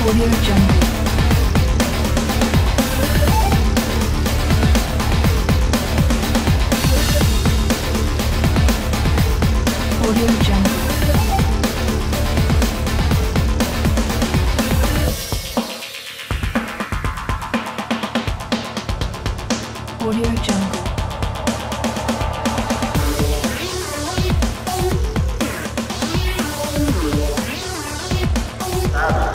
Audio Jungle. Audio Jungle. Audio Jungle.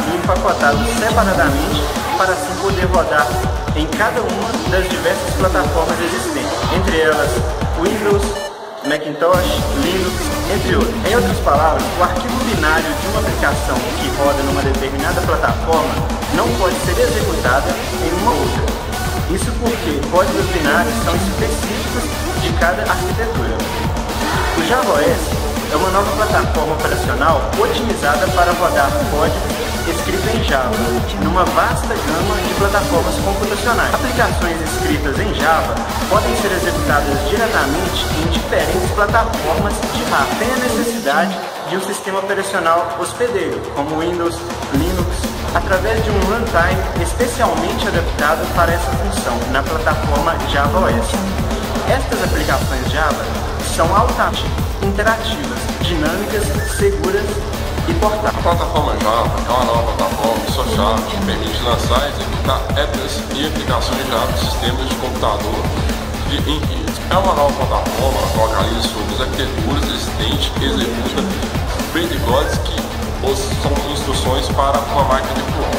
E empacotado separadamente para assim poder rodar em cada uma das diversas plataformas existentes, entre elas Windows, Macintosh, Linux, entre outros. Em outras palavras, o arquivo binário de uma aplicação que roda numa determinada plataforma não pode ser executada em uma outra. Isso porque códigos binários são específicos de cada arquitetura. O JavaOS é uma nova plataforma operacional otimizada para rodar código escrito em Java, numa vasta gama de plataformas computacionais. Aplicações escritas em Java podem ser executadas diretamente em diferentes plataformas de hardware. Tem a necessidade de um sistema operacional hospedeiro, como Windows, Linux, através de um runtime especialmente adaptado para essa função na plataforma JavaOS. Estas aplicações Java são altamente interativas, dinâmicas, seguras e portáteis. A plataforma Java é uma nova plataforma social que permite lançar e executar apps e aplicações Java em sistemas de computador de rede. É uma nova plataforma que localiza sobre as arquiteturas existentes e executa protocolos que são instruções para uma máquina virtual.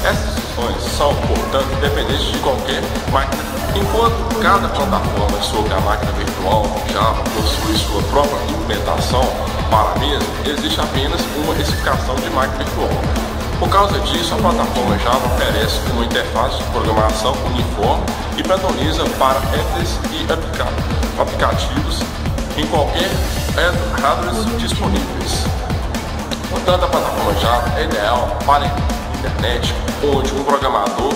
Essas instruções são, portanto, dependentes de qualquer máquina. Enquanto cada plataforma sobre a máquina virtual Java possui sua própria implementação para a mesma, existe apenas uma especificação de máquina virtual. Por causa disso, a plataforma Java oferece uma interface de programação uniforme e padroniza para apps e aplicativos em qualquer hardware disponíveis. Portanto, a plataforma Java é ideal para a internet, onde um programador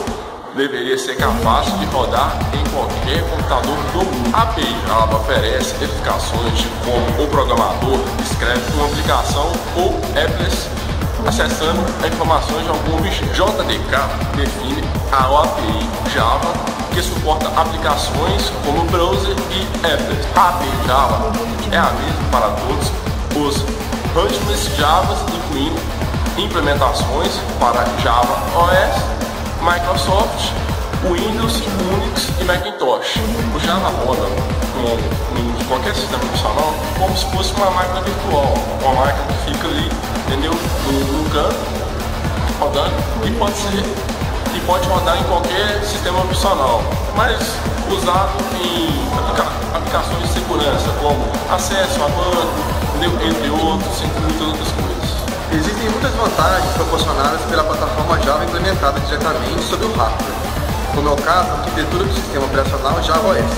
deveria ser capaz de rodar em qualquer computador do mundo. A API Java oferece explicações de como o programador escreve uma aplicação ou apps acessando informações de algum objeto. JDK define a API Java, que suporta aplicações como browser e apps. A API Java é a mesma para todos os runttimes Java, incluindo implementações para Java OS, Microsoft, Windows, Unix e Macintosh. O Java roda em qualquer sistema operacional como se fosse uma máquina virtual, uma máquina que fica ali, entendeu? No canto, rodando, e pode rodar em qualquer sistema operacional, mas usado em aplicações de segurança, como acesso a banco, entre outros, entre muitas outras coisas. Existem muitas vantagens proporcionadas pela plataforma Java implementada diretamente sobre o hardware, como é o caso da arquitetura do sistema operacional JavaOS.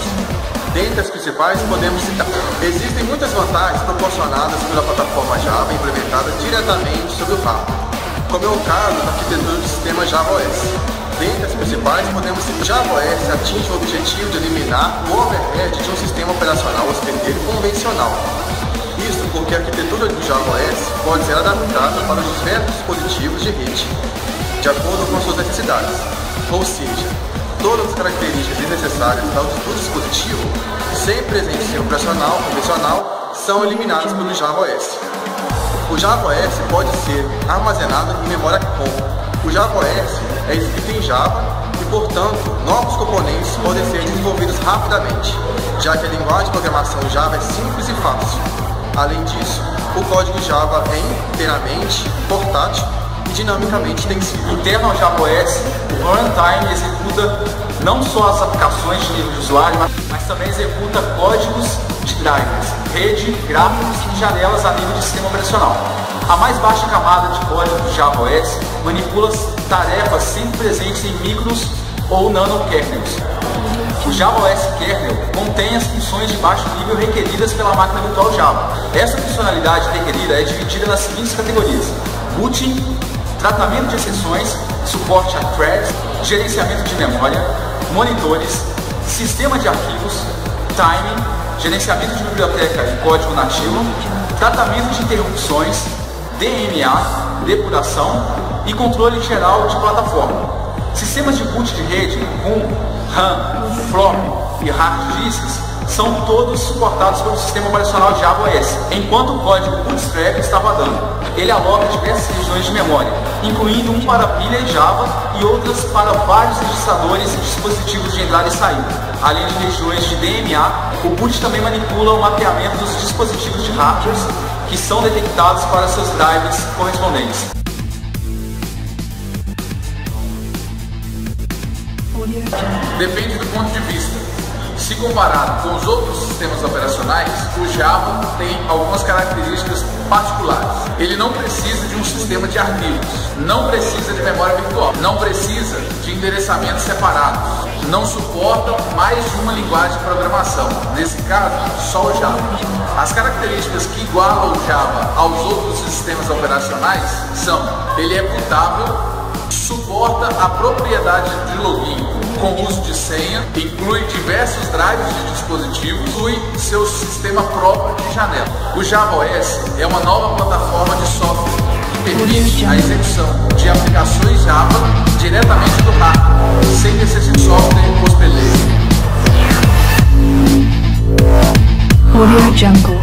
Dentre as principais podemos citar: existem muitas vantagens proporcionadas pela plataforma Java implementada diretamente sobre o hardware, como é o caso da arquitetura do sistema JavaOS. Dentre as principais podemos citar: JavaOS atinge o objetivo de eliminar o overhead de um sistema operacional hospedeiro convencional. Isso porque a arquitetura do JavaOS pode ser adaptada para os diversos dispositivos de rede, de acordo com suas necessidades. Ou seja, todas as características desnecessárias do dispositivo, sem presença em sistema operacional convencional, são eliminadas pelo JavaOS. O JavaOS pode ser armazenado em memória COM. O JavaOS é escrito em Java e, portanto, novos componentes podem ser desenvolvidos rapidamente, já que a linguagem de programação Java é simples e fácil. Além disso, o código Java é inteiramente portátil e dinamicamente extensível. Interno ao JavaOS, o runtime executa não só as aplicações de nível de usuário, mas também executa códigos de drivers, rede, gráficos e janelas a nível de sistema operacional. A mais baixa camada de código do JavaOS manipula tarefas sempre presentes em micros ou nanokernels. O JavaOS kernel contém as funções de baixo nível requeridas pela máquina virtual Java. Essa funcionalidade requerida é dividida nas seguintes categorias: booting, tratamento de exceções, suporte a threads, gerenciamento de memória, monitores, sistema de arquivos, timing, gerenciamento de biblioteca e código nativo, tratamento de interrupções, DMA, depuração e controle geral de plataforma. Sistemas de boot de rede, ROM, RAM, flop e hard disks são todos suportados pelo sistema operacional Java OS, enquanto o código Bootstrap está rodando. Ele aloca diversas regiões de memória, incluindo um para pilha e Java e outras para vários registradores e dispositivos de entrada e saída. Além de regiões de DMA, o boot também manipula o mapeamento dos dispositivos de hardware que são detectados para seus drivers correspondentes. Depende do ponto de vista. Se comparado com os outros sistemas operacionais, o Java tem algumas características particulares. Ele não precisa de um sistema de arquivos, não precisa de memória virtual, não precisa de endereçamentos separados, não suporta mais de uma linguagem de programação, nesse caso, só o Java. As características que igualam o Java aos outros sistemas operacionais são: ele é mutável, suporta a propriedade de login com uso de senha, inclui diversos drivers de dispositivos, inclui seu sistema próprio de janela. O Java OS é uma nova plataforma de software que permite a execução de aplicações Java diretamente do hardware, sem necessidade de software hospedaleiro. Audio Jungle.